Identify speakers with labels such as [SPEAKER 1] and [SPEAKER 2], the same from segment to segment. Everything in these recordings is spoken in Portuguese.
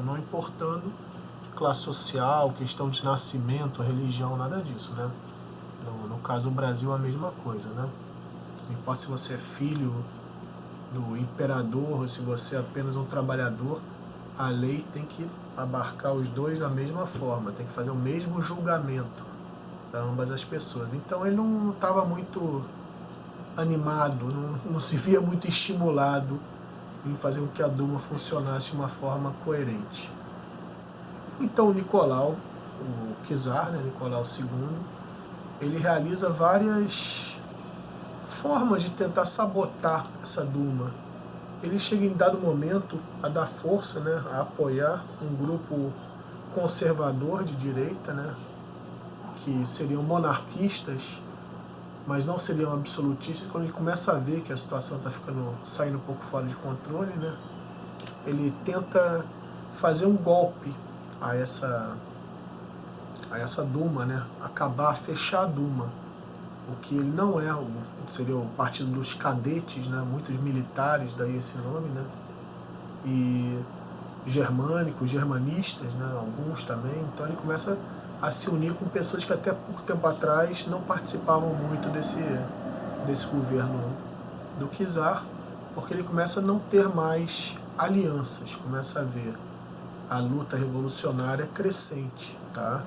[SPEAKER 1] não importando classe social, questão de nascimento, religião, nada disso, né? No caso do Brasil, a mesma coisa, né? Não importa se você é filho do imperador ou se você é apenas um trabalhador, a lei tem que abarcar os dois da mesma forma, tem que fazer o mesmo julgamento para ambas as pessoas. Então ele não estava muito animado, não se via muito estimulado em fazer com que a Duma funcionasse de uma forma coerente. Então o Nicolau, o czar, né, Nicolau II, ele realiza várias formas de tentar sabotar essa Duma. Ele chega em dado momento a dar força, né, a apoiar um grupo conservador de direita, né, que seriam monarquistas, mas não seriam absolutistas. Quando ele começa a ver que a situação está saindo um pouco fora de controle, né, ele tenta fazer um golpe a essa Duma, né, acabar, fechar a Duma, o que ele não é, seria o partido dos cadetes, né, muitos militares, daí esse nome, né, e germânicos, germanistas, né, alguns também. Então ele começa a se unir com pessoas que até pouco tempo atrás não participavam muito desse governo do czar, porque ele começa a não ter mais alianças, começa a ver a luta revolucionária crescente, tá?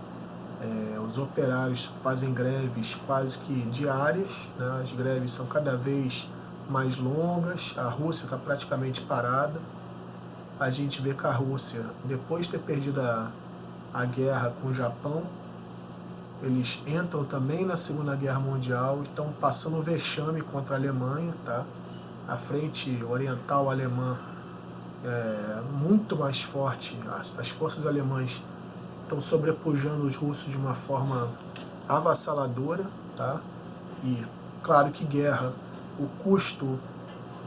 [SPEAKER 1] Os operários fazem greves quase que diárias, né? As greves são cada vez mais longas, a Rússia está praticamente parada. A gente vê que a Rússia, depois de ter perdido a guerra com o Japão, eles entram também na Segunda Guerra Mundial e estão passando vexame contra a Alemanha, tá? A frente oriental alemã é muito mais forte, as forças alemãs estão sobrepujando os russos de uma forma avassaladora, tá? E claro que guerra, o custo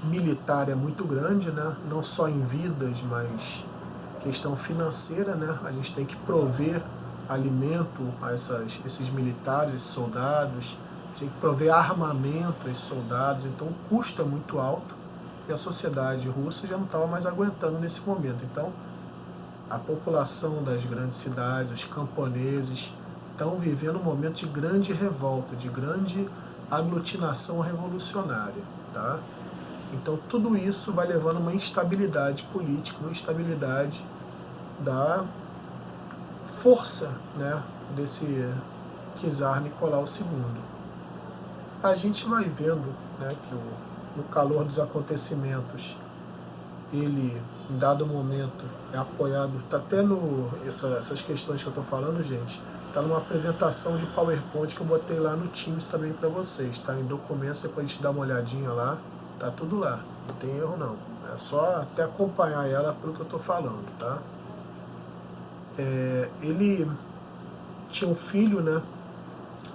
[SPEAKER 1] militar é muito grande, né? Não só em vidas, mas questão financeira, né? A gente tem que prover alimento a esses militares, esses soldados, tem que prover armamento a esses soldados, então o custo é muito alto e a sociedade russa já não estava mais aguentando nesse momento. Então a população das grandes cidades, os camponeses, estão vivendo um momento de grande revolta, de grande aglutinação revolucionária, tá? Então tudo isso vai levando a uma instabilidade política, uma instabilidade da força, né, desse czar Nicolau II. A gente vai vendo, né, que no calor dos acontecimentos, ele, em dado momento, é apoiado, está até essas questões que eu estou falando, gente, está numa apresentação de PowerPoint que eu botei lá no Teams também para vocês, tá? Em documentos, depois a gente dá uma olhadinha lá, tá tudo lá, não tem erro não. É só até acompanhar ela pelo que eu estou falando, tá? Ele tinha um filho, né?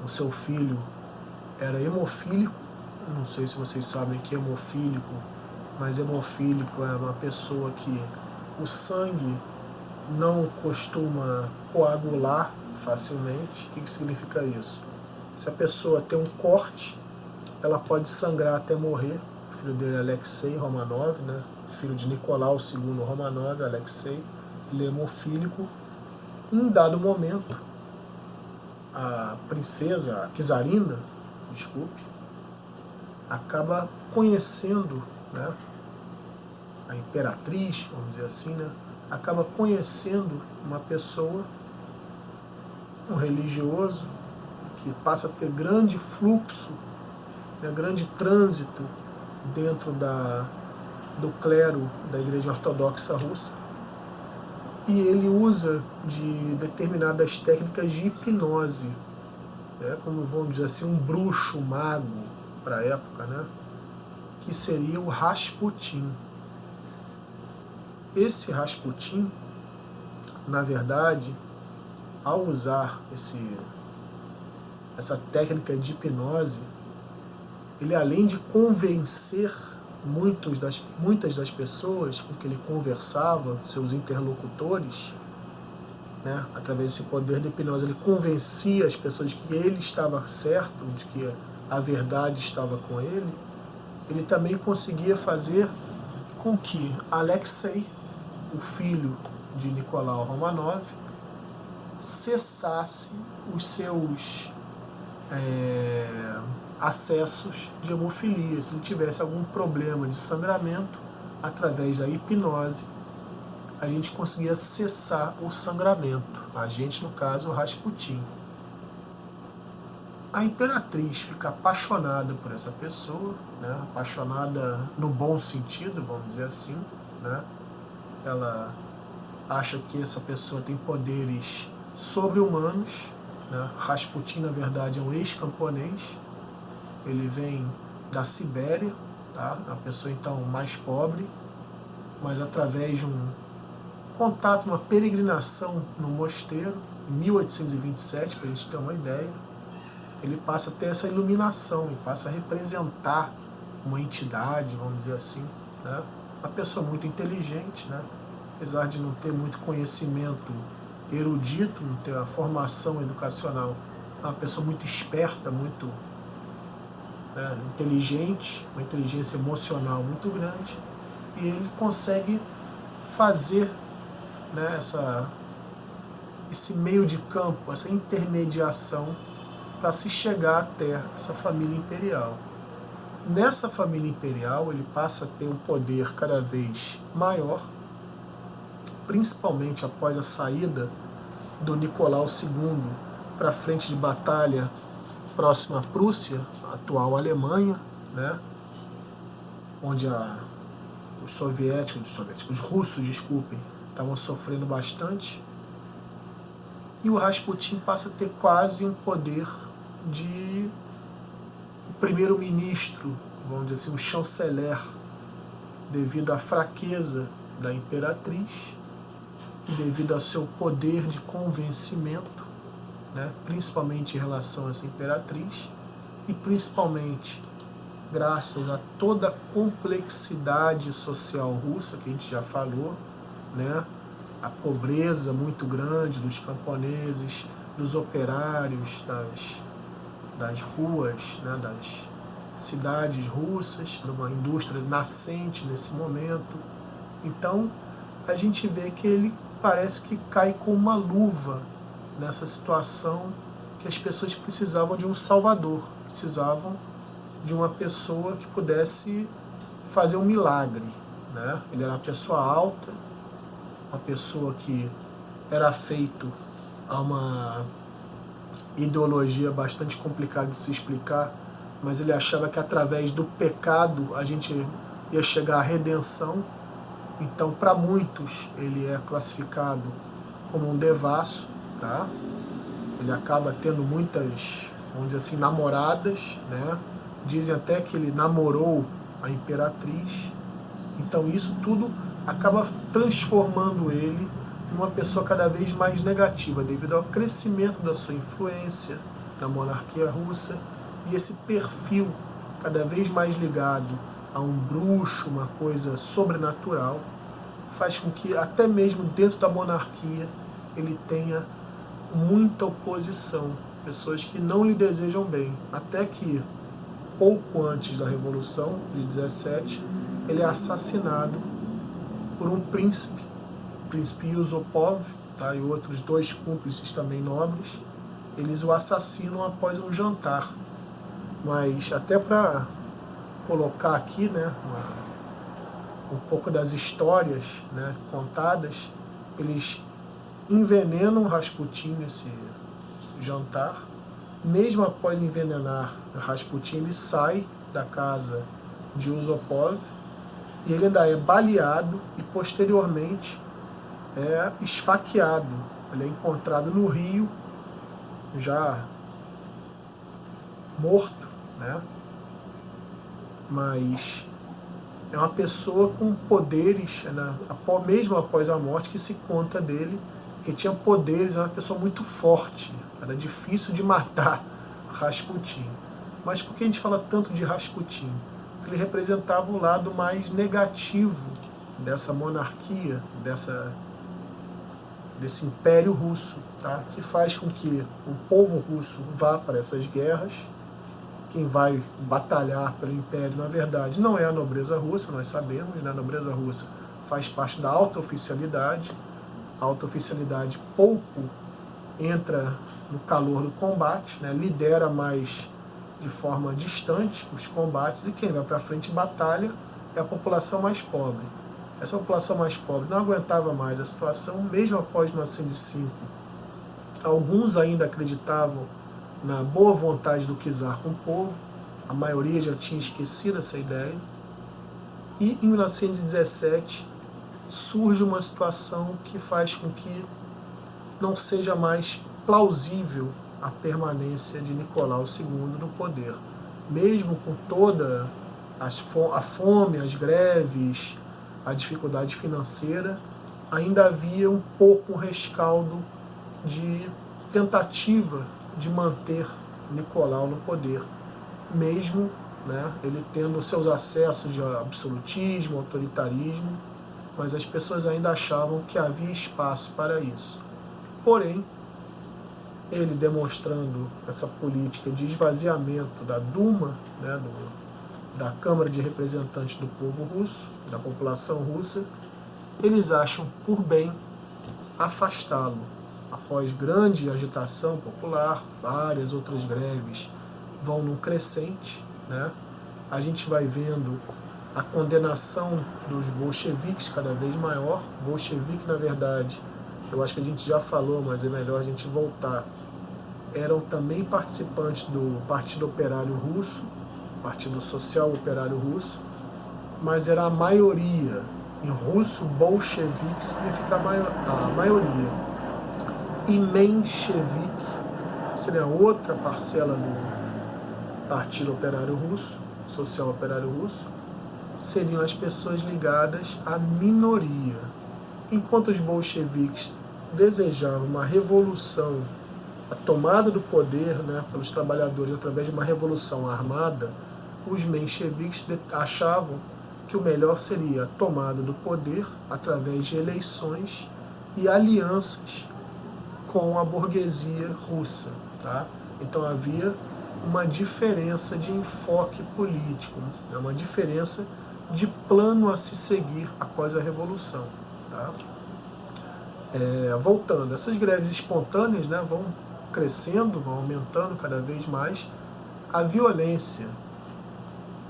[SPEAKER 1] O seu filho era hemofílico, não sei se vocês sabem que é hemofílico, mas hemofílico é uma pessoa que o sangue não costuma coagular facilmente. O que significa isso? Se a pessoa tem um corte, ela pode sangrar até morrer. O filho dele é Alexei Romanov, né? Filho de Nicolau II Romanov, Alexei, ele é hemofílico. Em dado momento, a princesa, a czarina, desculpe, acaba conhecendo, né, a imperatriz, vamos dizer assim, né, acaba conhecendo uma pessoa, um religioso, que passa a ter grande fluxo, né, grande trânsito dentro do clero da Igreja Ortodoxa Russa, e ele usa de determinadas técnicas de hipnose, né, como vamos dizer assim, um bruxo, um mago para a época, né, que seria o Rasputin. Esse Rasputin, na verdade, ao usar essa técnica de hipnose, ele, além de convencer muitas das pessoas com que ele conversava, seus interlocutores, né, através desse poder de hipnose, ele convencia as pessoas de que ele estava certo, de que a verdade estava com ele. Ele também conseguia fazer com que Alexei, o filho de Nicolau Romanov, cessasse os seus acessos de hemofilia. Se ele tivesse algum problema de sangramento, através da hipnose, a gente conseguia cessar o sangramento. A gente, no caso, o Rasputin. A imperatriz fica apaixonada por essa pessoa, né? Apaixonada no bom sentido, vamos dizer assim, né? Ela acha que essa pessoa tem poderes sobre-humanos, né? Rasputin, na verdade, é um ex-camponês, ele vem da Sibéria, tá? Uma pessoa, então, mais pobre, mas através de um contato, uma peregrinação no mosteiro, em 1827, para a gente ter uma ideia, ele passa a ter essa iluminação e passa a representar uma entidade, vamos dizer assim, né? Uma pessoa muito inteligente, né? Apesar de não ter muito conhecimento erudito, não ter a formação educacional, é uma pessoa muito esperta, muito inteligente, uma inteligência emocional muito grande, e ele consegue fazer, né, esse meio de campo, essa intermediação para se chegar até essa família imperial. Nessa família imperial, ele passa a ter um poder cada vez maior, principalmente após a saída do Nicolau II para a frente de batalha próxima à Prússia, a atual Alemanha, né, onde os russos, desculpem, estavam sofrendo bastante. E o Rasputin passa a ter quase um poder de primeiro-ministro, vamos dizer assim, um chanceler, devido à fraqueza da imperatriz e devido ao seu poder de convencimento, né, principalmente em relação a essa imperatriz, e principalmente graças a toda a complexidade social russa, que a gente já falou, né, a pobreza muito grande dos camponeses, dos operários, das ruas, né, das cidades russas, numa indústria nascente nesse momento. Então, a gente vê que ele parece que cai com uma luva nessa situação, que as pessoas precisavam de um salvador, precisavam de uma pessoa que pudesse fazer um milagre, né? Ele era uma pessoa alta, uma pessoa que era afeito a uma ideologia bastante complicada de se explicar, mas ele achava que através do pecado a gente ia chegar à redenção. Então, para muitos, ele é classificado como um devasso, tá? Ele acaba tendo muitas, vamos dizer assim, namoradas, né? Dizem até que ele namorou a imperatriz. Então, isso tudo acaba transformando ele em uma pessoa cada vez mais negativa, devido ao crescimento da sua influência na monarquia russa e esse perfil cada vez mais ligado a um bruxo, uma coisa sobrenatural, faz com que até mesmo dentro da monarquia ele tenha muita oposição, pessoas que não lhe desejam bem, até que pouco antes da Revolução de 17 ele é assassinado por um príncipe, o príncipe Yusupov, tá, e outros dois cúmplices também nobres. Eles o assassinam após um jantar. Mas até para colocar aqui, né, um pouco das histórias, né, contadas, eles envenenam Rasputin nesse jantar. Mesmo após envenenar Rasputin, ele sai da casa de Yusupov e ele ainda é baleado e posteriormente é esfaqueado. Ele é encontrado no rio, já morto, né? Mas é uma pessoa com poderes, né? Mesmo após a morte, que se conta dele, que tinha poderes, é uma pessoa muito forte, era difícil de matar Rasputin. Mas por que a gente fala tanto de Rasputin? Porque ele representava o lado mais negativo dessa monarquia, desse império russo, tá? Que faz com que o povo russo vá para essas guerras. Quem vai batalhar pelo império, na verdade, não é a nobreza russa, nós sabemos, né? A nobreza russa faz parte da alta oficialidade, a alta oficialidade pouco entra no calor do combate, né, lidera mais de forma distante os combates, e quem vai para frente em batalha é a população mais pobre. Essa população mais pobre não aguentava mais a situação, mesmo após 1905. Alguns ainda acreditavam na boa vontade do czar com o povo, a maioria já tinha esquecido essa ideia, e em 1917 surge uma situação que faz com que não seja mais plausível a permanência de Nicolau II no poder. Mesmo com toda a fome, as greves, a dificuldade financeira, ainda havia um pouco um rescaldo de tentativa de manter Nicolau no poder, mesmo, né, ele tendo seus acessos de absolutismo, autoritarismo, mas as pessoas ainda achavam que havia espaço para isso. Porém, ele demonstrando essa política de esvaziamento da Duma, né, da Câmara de Representantes do povo russo, da população russa, eles acham por bem afastá-lo. Após grande agitação popular, várias outras greves vão num crescente, né? A gente vai vendo a condenação dos bolcheviques cada vez maior. Bolchevique, na verdade, eu acho que a gente já falou, mas é melhor a gente voltar. Eram também participantes do Partido Operário Russo, Partido Social Operário Russo, mas era a maioria. Em russo, bolchevique significa a maioria. E menchevique seria outra parcela do Partido Operário Russo, Social Operário Russo, seriam as pessoas ligadas à minoria. Enquanto os bolcheviques desejavam uma revolução, a tomada do poder, né, pelos trabalhadores através de uma revolução armada, os mencheviques achavam que o melhor seria a tomada do poder através de eleições e alianças com a burguesia russa. Tá? Então havia uma diferença de enfoque político, né? Uma diferença de plano a se seguir após a Revolução. Tá? Voltando, essas greves espontâneas, né, vão crescendo, vão aumentando cada vez mais. A violência,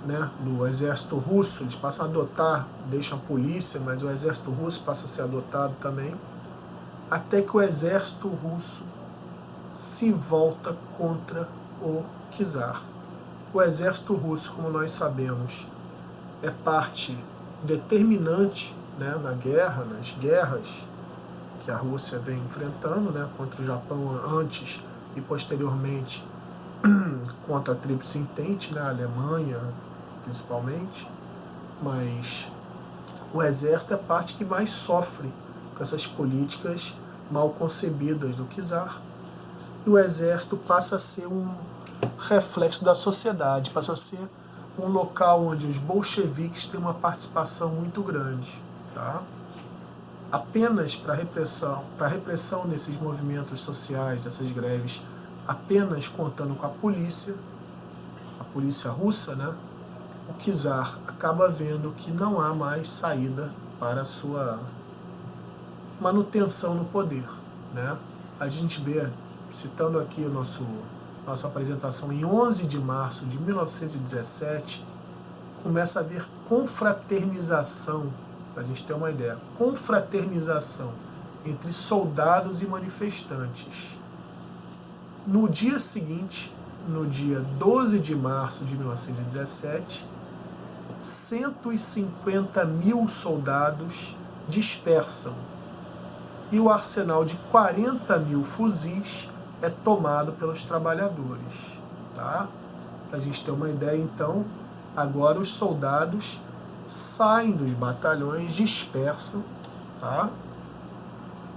[SPEAKER 1] né, do exército russo, eles passam a adotar, deixam a polícia, mas o exército russo passa a ser adotado também, até que o exército russo se volta contra o czar. O exército russo, como nós sabemos, é parte determinante, né, na guerra, nas guerras que a Rússia vem enfrentando, né, contra o Japão antes e posteriormente contra a Tríplice Entente, né, a Alemanha principalmente, mas o exército é a parte que mais sofre com essas políticas mal concebidas do czar, e o exército passa a ser um reflexo da sociedade, passa a ser um local onde os bolcheviques têm uma participação muito grande. Tá? Apenas para a repressão desses movimentos sociais, dessas greves, apenas contando com a polícia russa, né, o czar acaba vendo que não há mais saída para a sua manutenção no poder. Né? A gente vê, citando aqui nossa apresentação, em 11 de março de 1917, começa a haver confraternização, para a gente ter uma ideia, confraternização entre soldados e manifestantes. No dia seguinte, no dia 12 de março de 1917, 150 mil soldados dispersam e o arsenal de 40 mil fuzis é tomado pelos trabalhadores. Tá? Para a gente ter uma ideia, então, agora os soldados saem dos batalhões, dispersam, tá?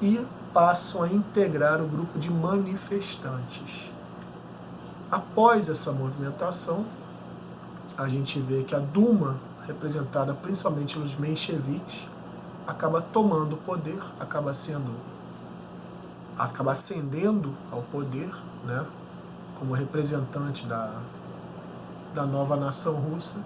[SPEAKER 1] E passam a integrar o grupo de manifestantes. Após essa movimentação, a gente vê que a Duma, representada principalmente pelos mencheviques, acaba tomando o poder, acaba ascendendo ao poder, né, como representante da nova nação russa.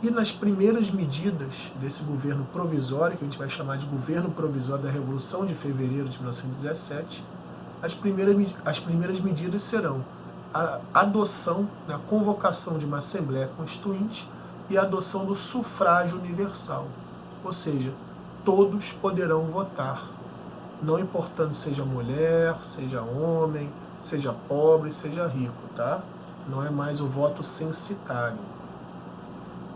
[SPEAKER 1] E nas primeiras medidas desse governo provisório, que a gente vai chamar de governo provisório da Revolução de Fevereiro de 1917, as primeiras medidas serão a adoção, a convocação de uma Assembleia Constituinte e a adoção do sufrágio universal. Ou seja, todos poderão votar, não importando seja mulher, seja homem, seja pobre, seja rico, tá? Não é mais o voto censitário.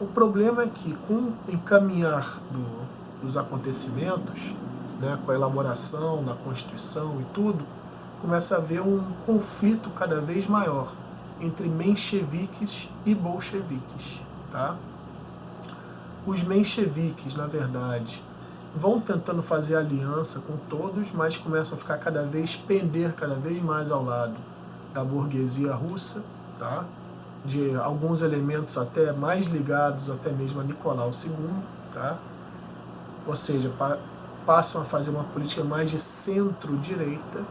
[SPEAKER 1] O problema é que, com o encaminhar dos acontecimentos, né, com a elaboração da Constituição e tudo, começa a haver um conflito cada vez maior entre mencheviques e bolcheviques. Tá? Os mencheviques, na verdade, vão tentando fazer aliança com todos, mas começam a ficar pender cada vez mais ao lado da burguesia russa, tá? De alguns elementos até mais ligados até mesmo a Nicolau II, tá? Ou seja, passam a fazer uma política mais de centro-direita,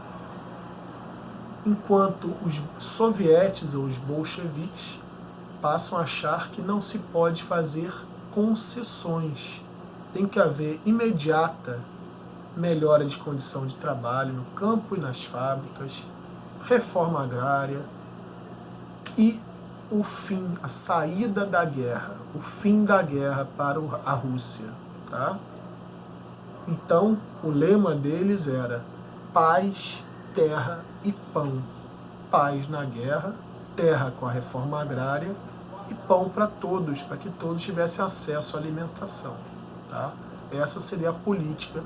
[SPEAKER 1] enquanto os sovietes ou os bolcheviques passam a achar que não se pode fazer concessões. Tem que haver imediata melhora de condição de trabalho no campo e nas fábricas, reforma agrária e o fim, a saída da guerra, o fim da guerra para a Rússia. Tá? Então, o lema deles era paz, terra e pão. Paz na guerra, terra com a reforma agrária e pão para todos, para que todos tivessem acesso à alimentação. Tá? Essa seria a política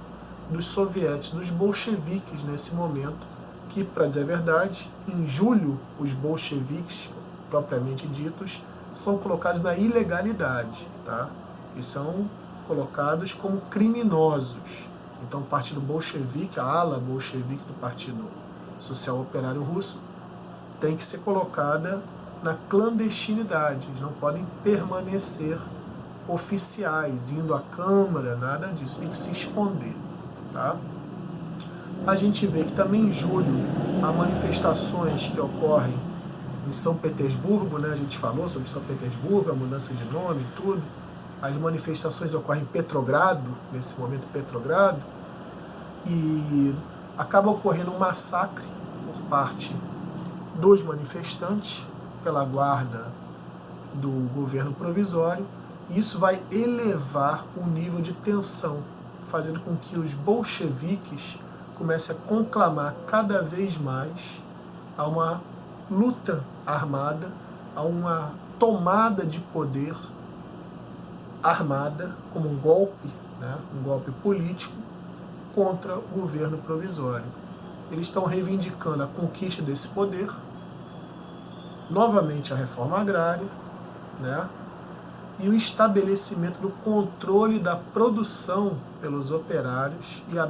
[SPEAKER 1] dos sovietes, dos bolcheviques nesse momento, que, para dizer a verdade, em julho, os bolcheviques, propriamente ditos, são colocados na ilegalidade, tá? E são colocados como criminosos. Então, o Partido Bolchevique, a ala bolchevique do Partido Social Operário Russo, tem que ser colocada na clandestinidade. Eles não podem permanecer oficiais, indo à Câmara, nada disso, tem que se esconder. Tá? A gente vê que também em julho há manifestações que ocorrem em São Petersburgo, né? A gente falou sobre São Petersburgo, a mudança de nome e tudo. As manifestações ocorrem em Petrogrado, nesse momento Petrogrado, e acaba ocorrendo um massacre por parte dos manifestantes pela guarda do governo provisório. E isso vai elevar o nível de tensão, fazendo com que os bolcheviques comecem a conclamar cada vez mais a uma luta armada, a uma tomada de poder armada, como um golpe, né, um golpe político contra o governo provisório. Eles estão reivindicando a conquista desse poder, novamente a reforma agrária, né, e o estabelecimento do controle da produção pelos operários e a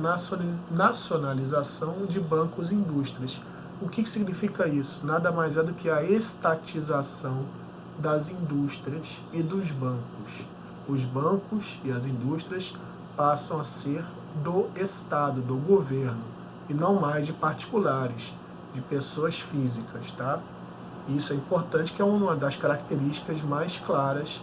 [SPEAKER 1] nacionalização de bancos e indústrias. O que significa isso? Nada mais é do que a estatização das indústrias e dos bancos. Os bancos e as indústrias passam a ser do Estado, do governo, e não mais de particulares, de pessoas físicas. Tá? Isso é importante, que é uma das características mais claras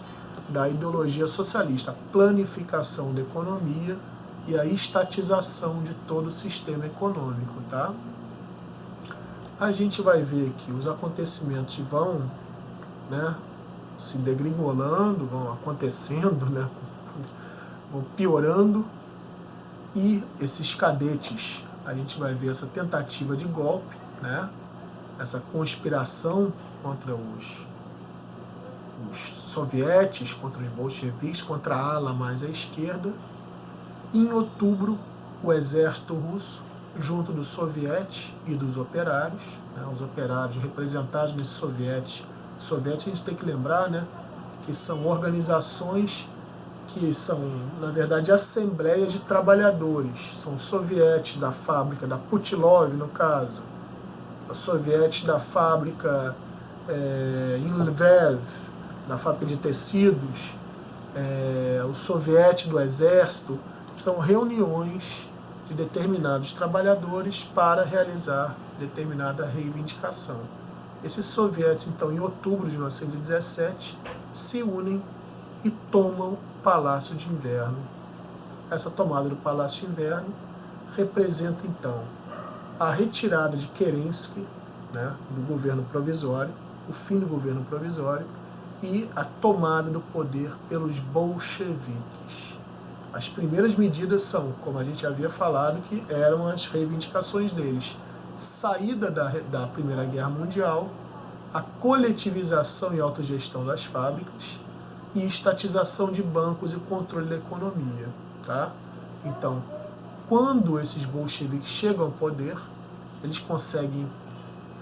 [SPEAKER 1] da ideologia socialista, a planificação da economia e a estatização de todo o sistema econômico. Tá? A gente vai ver que os acontecimentos vão, né, se degringolando, vão acontecendo, né, vão piorando, e esses cadetes, a gente vai ver essa tentativa de golpe, né, essa conspiração contra os sovietes, contra os bolcheviques, contra a ala mais à esquerda. Em outubro, o exército russo, junto dos sovietes e dos operários, né, os operários representados nesses sovietes. Sovietes, a gente tem que lembrar, né, que são organizações que são, na verdade, assembleias de trabalhadores. São sovietes da fábrica da Putilov, no caso, os sovietes da fábrica em Lviv, da fábrica de tecidos, o soviete do exército. São reuniões de determinados trabalhadores para realizar determinada reivindicação. Esses sovietes, então, em outubro de 1917, se unem e tomam o Palácio de Inverno. Essa tomada do Palácio de Inverno representa, então, a retirada de Kerensky, né, do governo provisório, o fim do governo provisório e a tomada do poder pelos bolcheviques. As primeiras medidas são, como a gente havia falado, que eram as reivindicações deles: saída da Primeira Guerra Mundial, a coletivização e autogestão das fábricas e estatização de bancos e controle da economia. Tá? Então, quando esses bolcheviques chegam ao poder, eles conseguem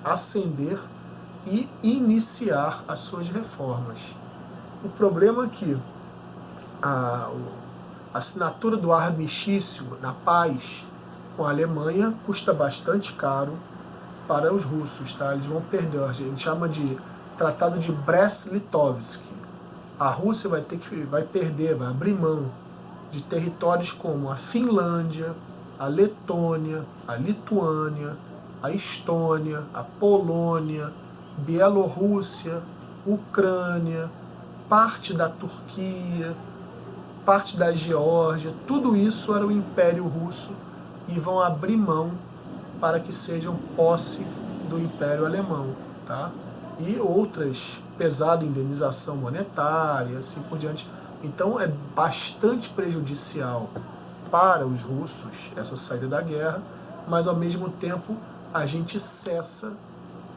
[SPEAKER 1] ascender e iniciar as suas reformas. O problema é que a assinatura do armistício na paz com a Alemanha custa bastante caro para os russos. Tá? Eles vão perder, a gente chama de Tratado de Brest-Litovsk. A Rússia vai perder, vai abrir mão de territórios como a Finlândia, a Letônia, a Lituânia, a Estônia, a Polônia, Bielorrússia, Ucrânia, parte da Turquia, parte da Geórgia. Tudo isso era o Império Russo e vão abrir mão para que sejam posse do Império Alemão. Tá? E outras, pesada indenização monetária, assim por diante. Então é bastante prejudicial para os russos essa saída da guerra, mas ao mesmo tempo a gente cessa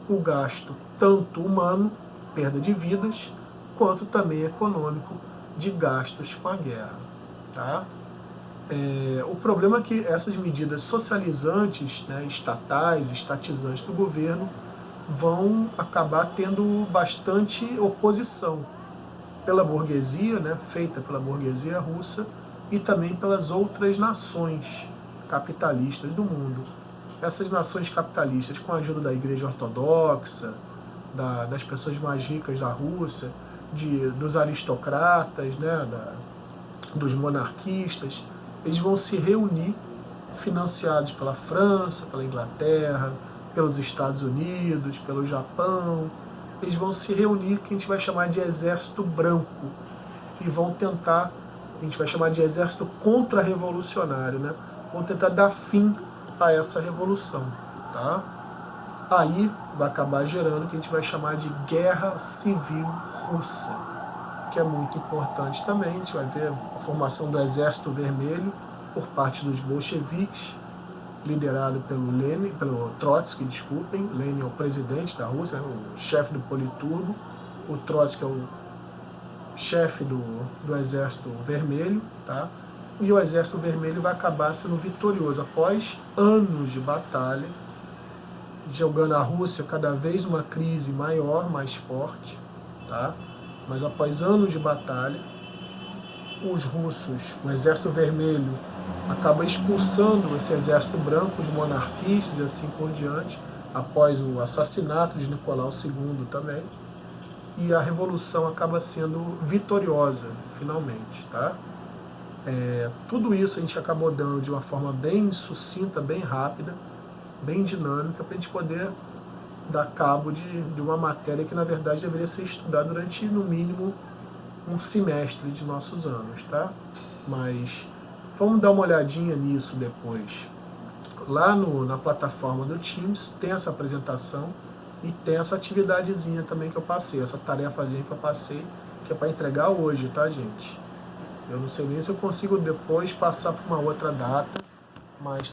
[SPEAKER 1] o gasto tanto humano, perda de vidas, quanto também econômico de gastos com a guerra. Tá? O problema é que essas medidas socializantes, né, estatais, estatizantes do governo, vão acabar tendo bastante oposição pela burguesia, né, feita pela burguesia russa, e também pelas outras nações capitalistas do mundo. Essas nações capitalistas, com a ajuda da Igreja Ortodoxa, das pessoas mais ricas da Rússia, dos aristocratas, né, dos monarquistas, eles vão se reunir, financiados pela França, pela Inglaterra, pelos Estados Unidos, pelo Japão. Eles vão se reunir, que a gente vai chamar de Exército Branco, e vão tentar, a gente vai chamar de Exército Contra-Revolucionário, né? Vão tentar dar fim a essa revolução. Tá? Aí vai acabar gerando o que a gente vai chamar de Guerra Civil Russa, que é muito importante também. A gente vai ver a formação do Exército Vermelho por parte dos bolcheviques, liderado pelo Trotsky, desculpem. Lenin é o presidente da Rússia, o chefe do Politburgo. O Trotsky é o chefe do Exército Vermelho. Tá? E o Exército Vermelho vai acabar sendo vitorioso após anos de batalha, jogando a Rússia cada vez uma crise maior, mais forte. Tá? Mas após anos de batalha, os russos, o Exército Vermelho, acaba expulsando esse Exército Branco, os monarquistas e assim por diante, após o assassinato de Nicolau II também, e a Revolução acaba sendo vitoriosa, finalmente. Tá? Tudo isso a gente acabou dando de uma forma bem sucinta, bem rápida, bem dinâmica, para a gente poder dar cabo de uma matéria que, na verdade, deveria ser estudada durante, no mínimo, um semestre de nossos anos. Tá? Mas vamos dar uma olhadinha nisso depois. Lá na plataforma do Teams tem essa apresentação e tem essa atividadezinha também que eu passei, essa tarefazinha que eu passei, que é para entregar hoje, tá, gente? Eu não sei nem se eu consigo depois passar para uma outra data, mas